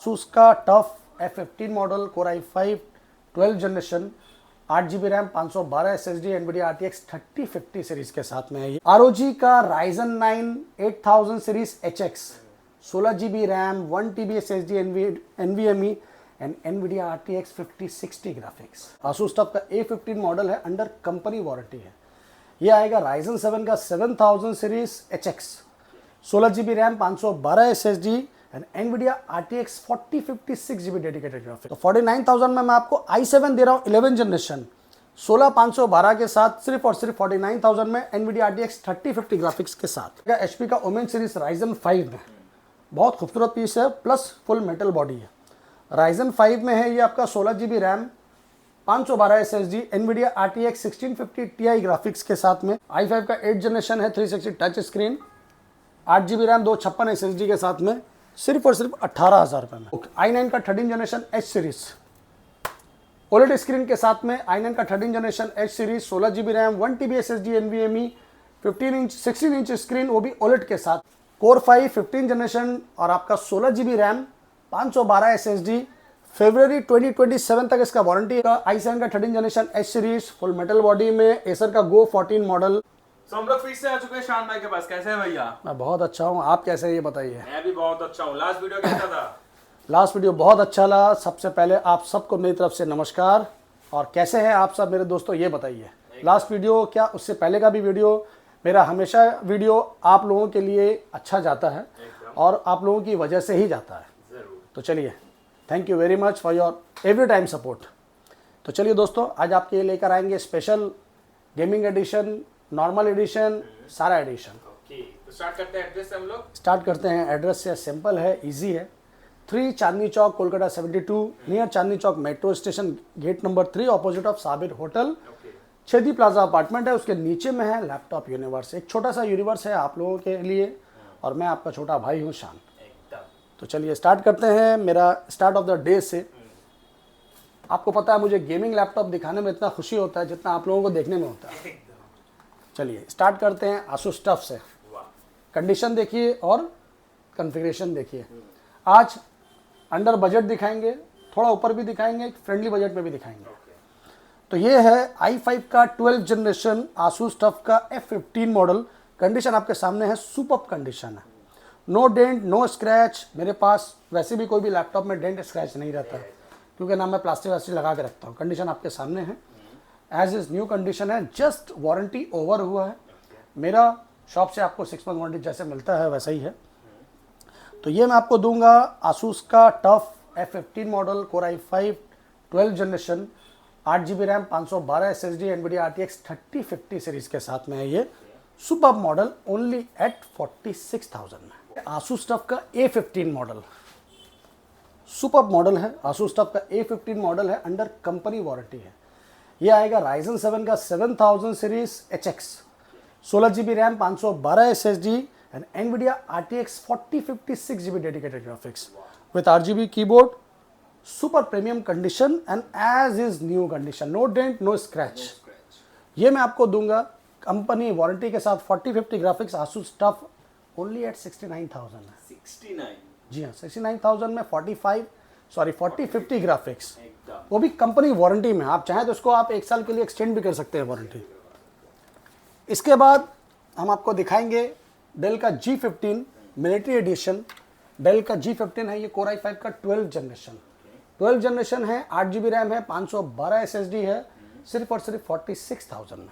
Asus का tough F15 model Core i5 12 generation 8GB RAM 512 SSD NVIDIA RTX 3050 series के साथ में है। ROG का Ryzen 9 8000 series HX 16GB RAM 1TB SSD NVMe and NVIDIA RTX 5060 graphics. Asus tough का A15 model है, under company warranty है। ये आएगा Ryzen 7 का 7000 series HX 16GB RAM 512 SSD and NVIDIA RTX 4056GB dedicated graphics. तो 49000 में मैं आपको i7 दे रहा हूँ 11 जनरेशन 16512 के साथ, सिर्फ और सिर्फ 49000 में NVIDIA RTX 3050 ग्राफिक्स के साथ। HP का ओमेन सीरीज Ryzen 5 में बहुत खूबसूरत पीस है, प्लस फुल मेटल बॉडी है। Ryzen 5 में है ये आपका 16GB RAM 512 SSD NVIDIA RTX 1650 Ti graphics के साथ में। i5 का 8 जनरेशन है, 360 touch screen, 8GB RAM 256 SSD के साथ में, सिर्फ और सिर्फ 18000 रुपये में। i9 का 13 generation H series OLED screen के साथ में। i9 का 13 generation H series 16GB RAM 1TB SSD NVMe 16 inch screen, वो भी OLED के साथ। Core 5 15 जनरेशन और आपका 16GB रैम 512 SSD। फरवरी 2027 तक इसका वारंटी है। i7 का 13 generation H series full metal body में, एसर का Go 14 मॉडल। तो हम लोग फिर से आ चुके हैं शान भाई के पास। कैसे हैं भैया? मैं बहुत अच्छा हूँ, आप कैसे हैं ये बताइए। मैं भी बहुत अच्छा हूँ। लास्ट वीडियो कैसा था? लास्ट वीडियो बहुत अच्छा लगा। सबसे पहले आप सबको मेरी तरफ से नमस्कार, और कैसे हैं आप सब मेरे दोस्तों ये बताइए। लास्ट वीडियो क्या, उससे पहले का भी वीडियो, मेरा हमेशा वीडियो आप लोगों के लिए अच्छा जाता है और आप लोगों की वजह से ही जाता है। तो चलिए, thank you very much for your every time support. तो चलिए दोस्तों, आज आपके लिए लेकर आएंगे special gaming edition, normal edition, सारा एडिशन। तो स्टार्ट करते हैं। एड्रेस से हम लोग स्टार्ट करते हैं। एड्रेस से सिंपल है, इजी है। 3 Chandni Chowk, Kolkata 72, near Chandni Chowk metro station, gate number 3, opposite of Sabir hotel. Chhedi plaza apartment है, उसके नीचे में है लैपटॉप यूनिवर्स। एक छोटा सा यूनिवर्स है आप लोगों के लिए, और मैं आपका छोटा भाई हूँ शान। तो चलिए स्टार्ट करते हैं मेरा स्टार्ट ऑफ द डे से। आपको पता है मुझे गेमिंग लैपटॉप दिखाने में इतना खुशी होता है जितना आप लोगों को देखने में होता है। चलिए स्टार्ट करते हैं Asus टफ से। कंडीशन देखिए और कॉन्फ़िगरेशन देखिए। आज अंडर बजट दिखाएंगे, थोड़ा ऊपर भी दिखाएंगे, फ्रेंडली बजट में भी दिखाएंगे। तो ये है i5 का 12 जनरेशन Asus टफ का F15 मॉडल। कंडीशन आपके सामने है, सुपर्ब कंडीशन है। No dent, no scratch. मेरे पास वैसे भी कोई भी लैपटॉप में डेंट स्क्रैच नहीं रहता है, क्योंकि ना मैं प्लास्टिक वास्टिक लगा के रखता हूँ। कंडीशन आपके सामने है, एज इज न्यू कंडीशन है। जस्ट वारंटी ओवर हुआ है। मेरा शॉप से आपको 6 मंथ वारंटी जैसे मिलता है वैसा ही है। तो ये मैं आपको दूंगा Asus का tough F15 model Core i5 12 generation 8GB RAM 512 SSD NVIDIA RTX 3050 series के साथ में है। ये सुपर मॉडल ओनली एट 46,000 में। Asus टफ का A15 मॉडल सुपर मॉडल है। Asus टफ का A15 मॉडल है, अंडर कंपनी वारंटी है। ये आएगा Ryzen 7 का 7000 series HX 16GB RAM 512 SSD and NVIDIA RTX 4056GB dedicated graphics with RGB keyboard. Super premium condition and as is new condition, no dent, no scratch. ये मैं आपको दूंगा company warranty के साथ। 4050 graphics Asus TUF only at 69,000 है। 69? जी हाँ, 69,000 में 4050 graphics, वो भी कंपनी वारंटी में। आप चाहें तो इसको आप 1 साल के लिए एक्सटेंड भी कर सकते हैं वारंटी। इसके बाद हम आपको दिखाएंगे डेल का G15 मिलिट्री एडिशन। डेल का G15 है, ये Core i5 का 12 जनरेशन है, 8GB रैम है, 512 SSD है, सिर्फ और सिर्फ 46,000 में।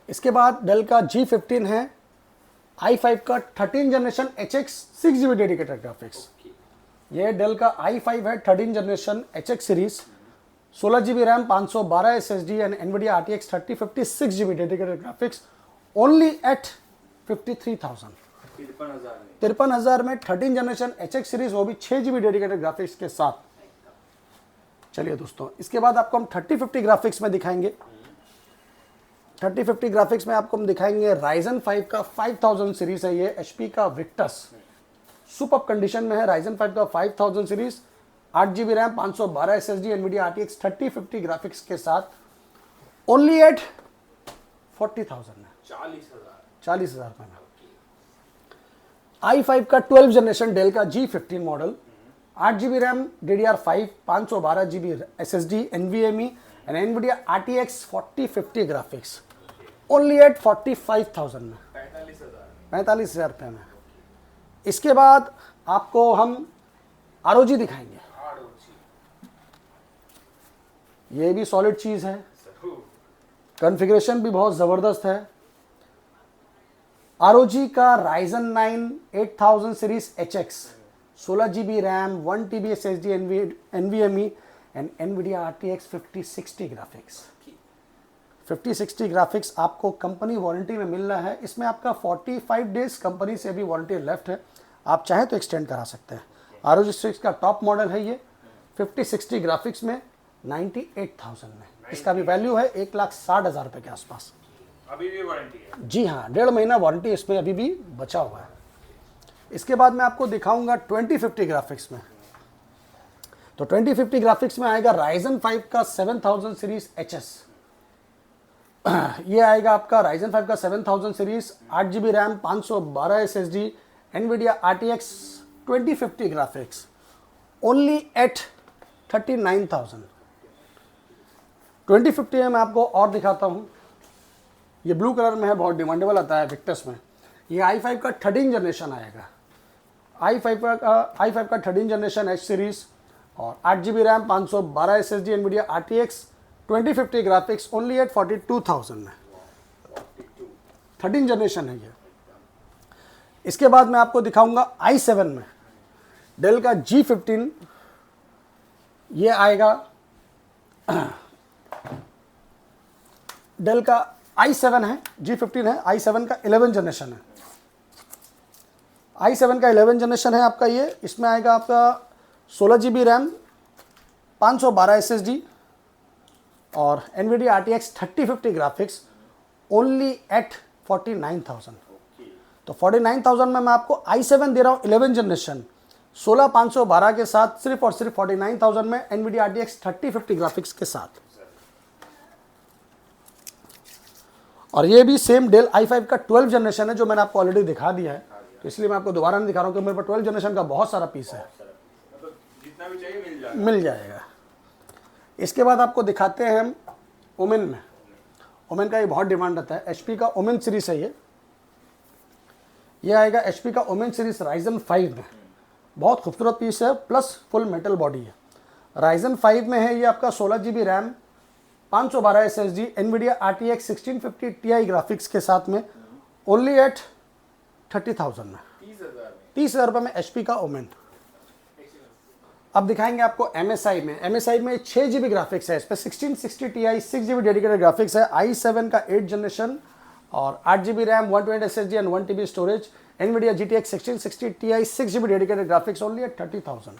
इसके बाद डेल का G15 है, i5 का 13 generation HX 6GB dedicated graphics. ये डेल का i5 है, 13 generation HX series 16GB RAM 512 SSD and NVIDIA RTX 3050 6GB dedicated graphics only at 53,000। 53,000 में 13 जनरेशन HX सीरीज, वो भी 6GB डेडिकेटेड ग्राफिक्स के साथ। चलिए दोस्तों, इसके बाद आपको हम 3050 ग्राफिक्स में दिखाएंगे। 3050 ग्राफिक्स में आपको हम दिखाएंगे Ryzen 5 का 5000 सीरीज है। ये HP का Victus सुपर कंडीशन में है। Ryzen 5 का 5000 series 8GB RAM 512 SSD NVIDIA RTX 3050 graphics के साथ ओनली एट 40,000 में, 40,000 में। i5 का 12 जनरेशन डेल का G15 model, 8GB RAM, DDR5, 512GB SSD, NVMe and NVIDIA RTX 4050 graphics, only at 45,000 में, 45,000 रुपये में। इसके बाद आपको हम ROG दिखाएंगे, ये भी सॉलिड चीज़ है, कॉन्फ़िगरेशन भी बहुत ज़बरदस्त है। ROG का Ryzen 9 8000 series HX, 16GB RAM, 1TB SSD, NVMe and NVIDIA RTX 5060 graphics. 5060 graphics आपको कंपनी वारंटी में मिल रहा है। इसमें आपका 45 डेज कंपनी से भी वारंटी लेफ्ट है, आप चाहें तो एक्सटेंड करा सकते हैं। ROG 6 का टॉप मॉडल है ये, 5060 ग्राफिक्स में 98,000 में। इसका भी वैल्यू है 1,60,000 रुपये के आसपास। अभी भी वारंटी है? जी हाँ, 1.5 महीना वारंटी इसमें अभी भी बचा हुआ है। इसके बाद मैं आपको दिखाऊंगा 2050 ग्राफिक्स में। तो 2050 ग्राफिक्स में आएगा Ryzen 5 का 7000 सीरीज HS, ये आएगा आपका Ryzen 5 का 7000 series, 8GB RAM, 512 SSD, NVIDIA RTX 2050 graphics, only at 39,000। 2050 में मैं आपको और दिखाता हूँ, ये ब्लू कलर में है, बहुत डिमांडेबल आता है विक्टस में। ये i5 का 13 जनरेशन आएगा, i5 का 13 जनरेशन H सीरीज और 8GB RAM, 512 SSD, NVIDIA RTX 2050 graphics, only at 42,000 में। 13 जनरेशन है ये। इसके बाद मैं आपको दिखाऊंगा i7 में डेल का G15, ये आएगा डेल का i7 है, G15 है, i7 का 11 जनरेशन है, i7 का 11 जनरेशन है आपका ये। इसमें आएगा आपका 16GB रैम, 512 SSD और NVIDIA RTX 3050 graphics, only at 49,000। तो 49,000 में मैं आपको i7 दे रहा हूँ 11 जनरेशन, 16512 के साथ, सिर्फ और सिर्फ 49,000 में, NVIDIA RTX 3050 ग्राफिक्स के साथ। और ये भी सेम डेल i5 का 12 जनरेशन है, जो मैंने आपको ऑलरेडी दिखा दिया है, तो इसलिए मैं आपको दोबारा नहीं दिखा रहा हूँ कि मेरे पास 12 जनरेशन का बहुत सारा पीस है, मतलब जितना भी चाहिए मिल जाएगा। इसके बाद आपको दिखाते हैं हम ओमेन में। ओमेन का ये बहुत डिमांड रहता है, HP का ओमेन सीरीज है ये आएगा HP का ओमेन सीरीज Ryzen 5 में, बहुत खूबसूरत पीस है, प्लस फुल मेटल बॉडी है। Ryzen 5 में है ये आपका 16GB RAM, 512 SSD, NVIDIA RTX 1650 Ti graphics के साथ में, ओनली एट 30,000 में, 30,000 रुपये में HP का ओमेन। अब दिखाएंगे आपको MSI में। MSI में 6GB ग्राफिक्स है, इस पर 1660 Ti 6GB डेडिकेटेड ग्राफिक्स है, i7 का 8 जनरेशन और 8GB RAM, 120 SSD and 1TB storage, NVIDIA GTX 1660 Ti 6GB dedicated graphics, only at 30,000।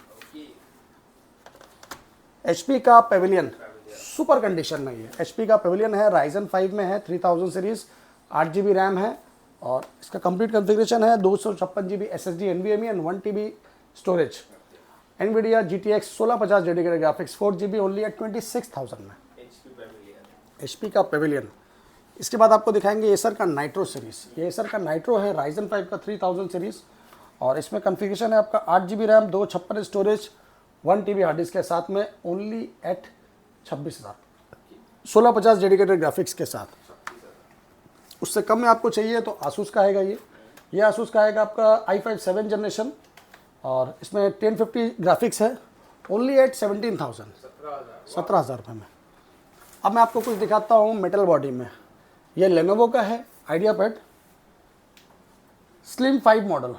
HP का पेविलियन सुपर कंडीशन में ये HP का पेविलियन है, Ryzen 5 में है, 3000 सीरीज, 8GB रैम है और इसका कंप्लीट कॉन्फ़िगरेशन है, 256GB SSD, NVMe and 1TB storage, NVIDIA GTX 1650 dedicated graphics, 4GB, only at 26,000 में, HP का पेविलियन। इसके बाद आपको दिखाएंगे एसर का नाइट्रो सीरीज। ये एसर का नाइट्रो है, Ryzen 5 का 3000 सीरीज और इसमें कॉन्फ़िगरेशन है आपका 8GB RAM, 256 storage, 1TB hard disk के साथ में, ओनली एट 26,000, 1650 डेडिकेटेड ग्राफिक्स के साथ। उससे कम में आपको चाहिए तो आसूस का आएगा ये आसूस का आएगा आपका i5 7 जनरेशन और इसमें 1050 ग्राफिक्स है, ओनली एट 17,000, 17,000 रुपये में। अब मैं आपको कुछ दिखाता हूँ मेटल बॉडी में। ये लेनोवो का है आइडियापैड स्लिम 5 मॉडल,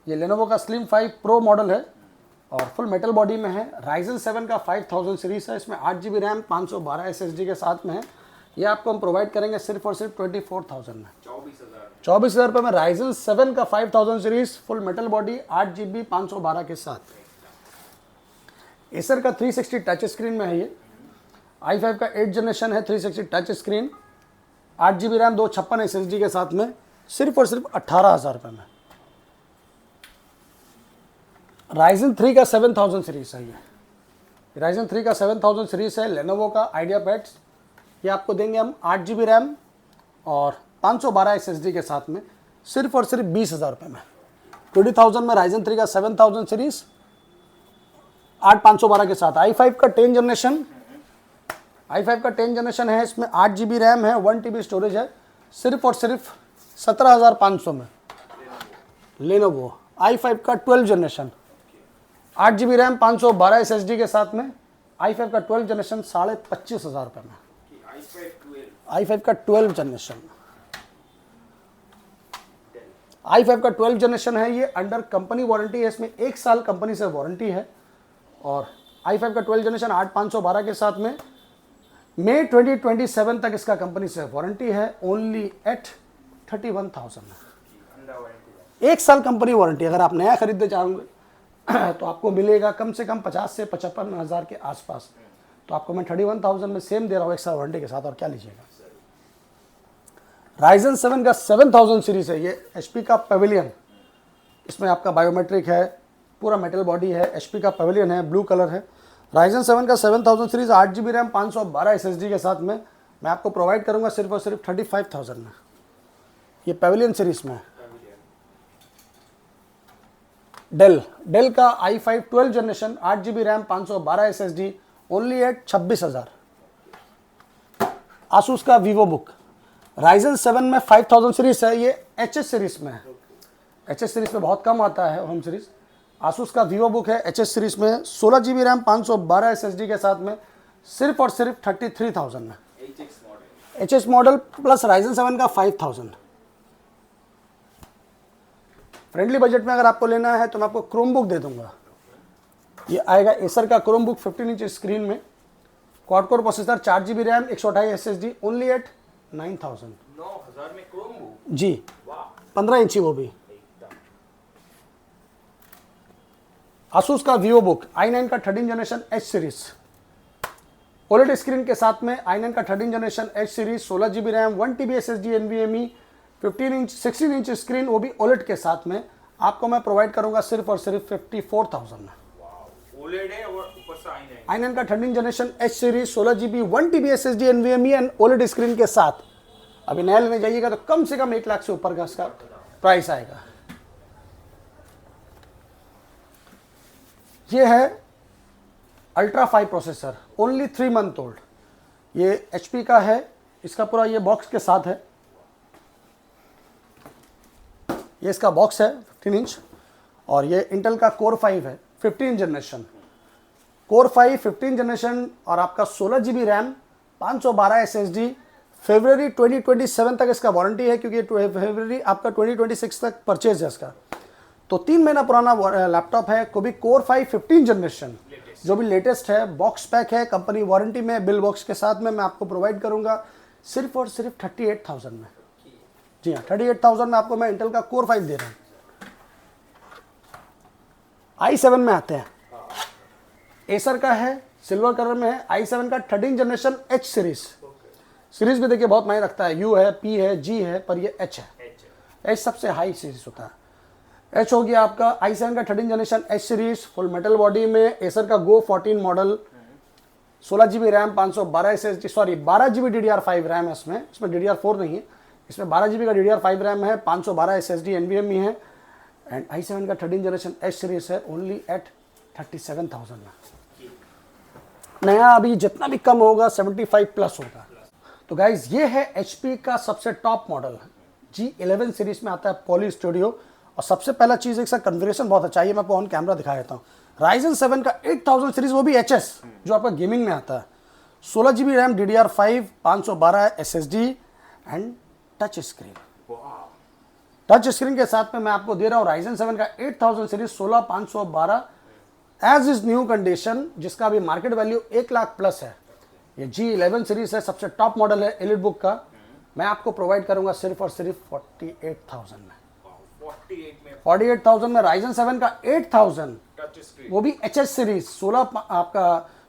ये लेनोवो का स्लिम 5 प्रो मॉडल है और फुल मेटल बॉडी में है। Ryzen 7 का 5000 सीरीज है, इसमें 8GB रैम, 512 SSD के साथ में है। ये आपको हम प्रोवाइड करेंगे सिर्फ और सिर्फ 24,000 में, 24,000 रुपये में Ryzen 7 का 5000 series, full metal body, 8GB 512 के साथ। एसर का 360 टच स्क्रीन में है ये, i5 का 8 जनरेशन है, 360 touch screen, 8GB RAM, 256 SSD के साथ में, सिर्फ और सिर्फ 18,000 रुपये में। Ryzen 3 का 7000 सीरीज है ये, Ryzen 3 का 7000 सीरीज है, लेनोवो का आइडियापैड। ये आपको देंगे हम 8GB रैम और 512 SSD के साथ में, सिर्फ और सिर्फ 20,000 रुपये में। 20,000 में Ryzen 3 का 7000 सीरीज 8512 के साथ। i5 का 10 जनरेशन, i5 का 10 जनरेशन है, इसमें 8 GB रैम है, 1 TB स्टोरेज है, सिर्फ और सिर्फ 17,500 में। Lenovo i5 का 12 जनरेशन, 8 GB रैम, 512 SSD के साथ में, i5 का 12 जनरेशन 25,500 रुपये में। i5 का 12 जनरेशन, i5 का 12 जनरेशन है, ये अंडर कंपनी वारंटी है, इसमें 1 साल कंपनी से वारंटी है। और i5 का 12 जनरेशन 8512 के साथ में मई 2027 तक इसका कंपनी से वारंटी है, ओनली एट 31,000 में। 1 साल कंपनी वारंटी। अगर आप नया खरीदना चाहोगे तो आपको मिलेगा कम से कम 50 से 55,000 के आसपास। तो आपको मैं 31,000 में सेम दे रहा हूँ 1 साल वारंटी के साथ, और क्या लीजिएगा। Ryzen 7 का 7000 सीरीज है, ये HP का पेविलियन, इसमें आपका बायोमेट्रिक है, पूरा मेटल बॉडी है, HP का पेविलियन है, ब्लू कलर है। Ryzen 7 का 7000 सीरीज 8 GB रैम, 512 SSD के साथ में मैं आपको प्रोवाइड करूंगा सिर्फ और सिर्फ 35,000 में। ये पेविलियन सीरीज में है। डेल का i5 12 generation 8 GB RAM, 512 SSD, only at 26,000। Asus का Vivo बुक Ryzen 7 में 5000 सीरीज है, ये HS सीरीज में है। HS सीरीज में बहुत कम आता है होम सीरीज। Asus का Vivo बुक है HS सीरीज में, 16 GB रैम, 512 SSD के साथ में, सिर्फ और सिर्फ 33,000 में। HS मॉडल प्लस Ryzen 7 का 5000। फ्रेंडली बजट में अगर आपको लेना है तो मैं आपको क्रोम बुक दे दूंगा। ये आएगा एसर का क्रोम बुक 15 इंच स्क्रीन में, quad core processor, 4 GB RAM, 128 SSD, only at 9,000। 9,000 में क्रोम बुक जी, 15 इंची वो भी। Asus का Vivo बुक i9 का 13 generation H series, OLED screen के साथ में i9 का 13 generation H series, 16 GB RAM, 1 TB SSD NVMe, 16 inch screen, वो भी OLED के साथ में आपको मैं प्रोवाइड करूंगा सिर्फ और सिर्फ 54,000 में। OLED है और ऊपर से i9 का 13 generation H series, 16 GB 1 TB SSD NVMe and OLED screen के साथ। अभी नया लेने जाइएगा तो कम से कम 1 लाख से ऊपर का इसका प्राइस आएगा। ये है ultra 5 processor, only 3 month old. ये HP का है, इसका पूरा ये बॉक्स के साथ है। ये इसका बॉक्स है 15 इंच, और ये इंटेल का कोर 5 है 15 जनरेशन, कोर 5 15 जनरेशन, और आपका 16 GB रैम, 512 SSD। फरवरी 2027 तक इसका वारंटी है, क्योंकि फरवरी आपका 2026 तक परचेज है इसका। तो 3 महीना पुराना लैपटॉप है, को भी कोर 5 15 जनरेशन, जो भी लेटेस्ट है, बॉक्स पैक है, कंपनी वारंटी में, बिल बॉक्स के साथ में मैं आपको प्रोवाइड करूंगा सिर्फ और सिर्फ 38,000 में। जी हाँ, 38,000 में आपको मैं इंटेल का कोर 5 दे रहा हूँ। i7 में आते हैं, एसर का है, सिल्वर कलर में है, i7 का 13 जनरेशन H सीरीज। सीरीज भी देखिए बहुत मायने रखता है, U है, P है, G है, पर ये H है। H सबसे हाई सीरीज होता है। H हो गया आपका i7 का 13 generation H series, full metal body में, एसर का Go 14 model, 16 GB RAM, 512 SSD, sorry 12 GB DDR5 RAM है इसमें DDR4 नहीं है, इसमें 12 GB का DDR5 रैम है, 512 SSD NVMe है, एंड i7 का 13 जनरेशन H सीरीज है, ओनली एट 37,000 में। नया अभी जितना भी कम होगा 75 प्लस होगा। तो गाइज ये है HP का सबसे टॉप मॉडल, G11 सीरीज में आता है पॉली स्टूडियो। और सबसे पहला चीज़ इसका कन्फिगरेशन बहुत अच्छा है, मैं आपको ऑन कैमरा दिखा देता हूँ। Ryzen 7 का 8000 सीरीज, वो भी HS, जो आपका गेमिंग में आता है, 16 GB RAM, DDR5, 512 SSD and touch screen. Touch screen के साथ में मैं आपको दे रहा हूँ Ryzen 7 का 8000 series, 16512 as is new condition, जिसका भी मार्केट वैल्यू 1 लाख प्लस है। ये G11 सीरीज है, सबसे टॉप मॉडल है एलिट बुक का। मैं आपको प्रोवाइड करूंगा सिर्फ और सिर्फ 48,000 में। 48,000 में Ryzen 7 का 8000, वो भी HS series,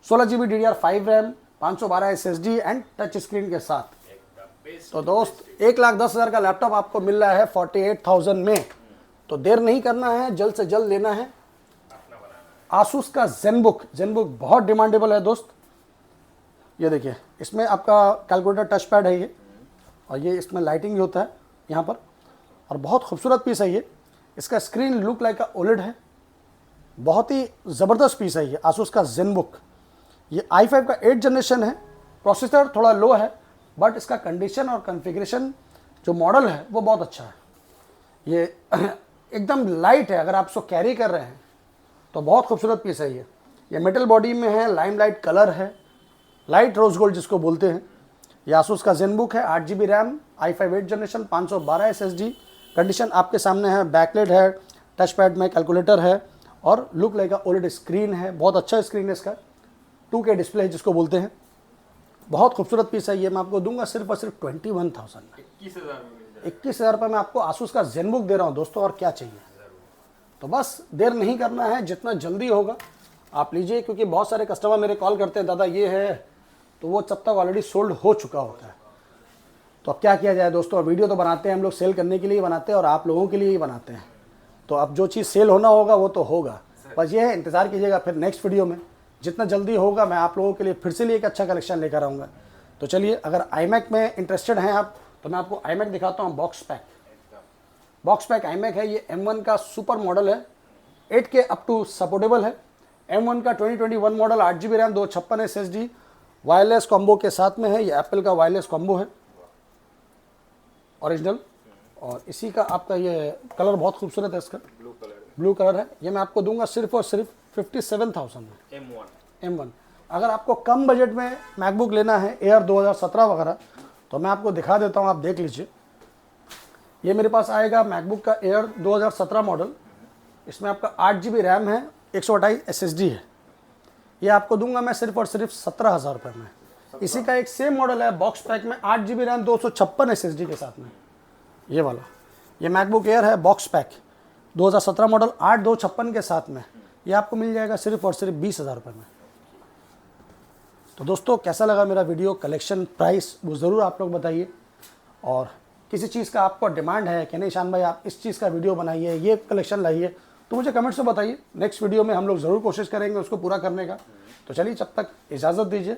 16 GB DDR5 RAM, 512 SSD and touch screen के साथ। तो दोस्त 1,10,000 का लैपटॉप आपको मिल रहा है 48,000 में। तो देर नहीं करना है, जल्द से जल्द लेना है। Asus का ZenBook बहुत डिमांडेबल है दोस्त। ये देखिए, इसमें आपका कैलकुलेटर टच पैड है ये, और ये इसमें लाइटिंग भी होता है यहाँ पर, और बहुत खूबसूरत पीस है ये। इसका स्क्रीन लुक लाइक का ओलेड है, बहुत ही ज़बरदस्त पीस है ये आसूस का ZenBook। ये i5 का 8 जनरेशन है, प्रोसेसर थोड़ा लो है बट इसका कंडीशन और कॉन्फ़िगरेशन जो मॉडल है वो बहुत अच्छा है। ये एकदम लाइट है, अगर आप इसको कैरी कर रहे हैं तो बहुत खूबसूरत पीस है ये मेटल बॉडी में है, लाइमलाइट कलर है, लाइट रोज गोल्ड जिसको बोलते हैं। ये आसूस का ZenBook है, 8GB RAM, i5 8 generation, 512 SSD। Condition आपके सामने है, बैकलाइट है, टच पैड में कैलकुलेटर है और लुक लाइक ओलेड स्क्रीन है, बहुत अच्छा स्क्रीन है इसका, 2K डिस्प्ले है जिसको बोलते हैं। बहुत खूबसूरत पीस है ये, मैं आपको दूंगा सिर्फ और सिर्फ 21,000 में। 21,000 में मिल जाएगा। 21,000 रुपये में आपको आसूस का ZenBook दे रहा हूँ दोस्तों, और क्या चाहिए। तो बस देर नहीं करना है, जितना जल्दी होगा आप लीजिए, क्योंकि बहुत सारे कस्टमर मेरे कॉल करते हैं दादा ये है, तो वो तब तक ऑलरेडी सोल्ड हो चुका होता है। तो अब क्या किया जाए दोस्तों, वीडियो तो बनाते हैं हम लोग सेल करने के लिए ही बनाते हैं और आप लोगों के लिए ही बनाते हैं। तो अब जो चीज़ सेल होना होगा वो तो होगा, बस ये है इंतज़ार कीजिएगा फिर नेक्स्ट वीडियो में, जितना जल्दी होगा मैं आप लोगों के लिए फिर से एक अच्छा कलेक्शन लेकर आऊँगा। तो चलिए, अगर iMac में इंटरेस्टेड हैं आप तो मैं आपको iMac दिखाता हूँ। बॉक्स पैक iMac है, ये M1 का सुपर मॉडल है, 8K अप टू सपोर्टेबल है। M1 का 2021 model, 8GB RAM, 256 SSD, wireless combo के साथ में है। ये एप्पल का वायरलेस कॉम्बो है ओरिजिनल, और इसी का आपका ये कलर बहुत खूबसूरत है, इसका ब्लू कलर है। ये मैं आपको दूंगा सिर्फ और सिर्फ 57,000 में M1। अगर आपको कम बजट में मैकबुक लेना है, एयर 2017 वगैरह, तो मैं आपको दिखा देता हूँ, आप देख लीजिए। ये मेरे पास आएगा मैकबुक का एयर 2017 मॉडल, इसमें आपका 8GB रैम है, 128 SSD है। ये आपको दूंगा मैं सिर्फ और सिर्फ 17,000 रुपये में। इसी का एक सेम मॉडल है बॉक्स पैक में, 8GB रैम, 256 SSD के साथ में, ये वाला। ये मैकबुक एयर है बॉक्स पैक 2017 मॉडल, 8/256 के साथ में। ये आपको मिल जाएगा सिर्फ और सिर्फ 20,000 रुपये में। तो दोस्तों, कैसा लगा मेरा वीडियो, कलेक्शन, प्राइस, वो ज़रूर आप लोग बताइए। और किसी चीज़ का आपको डिमांड है कि नहीं शान भाई आप इस चीज़ का वीडियो बनाइए, ये कलेक्शन लाइए, तो मुझे कमेंट्स में बताइए। नेक्स्ट वीडियो में हम लोग ज़रूर कोशिश करेंगे उसको पूरा करने का। तो चलिए, जब तक इजाज़त दीजिए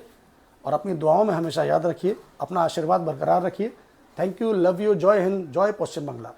और अपनी दुआओं में हमेशा याद रखिए, अपना आशीर्वाद बरकरार रखिए। थैंक यू, लव यू, जय हिंद, जय पश्चिम बंगाल।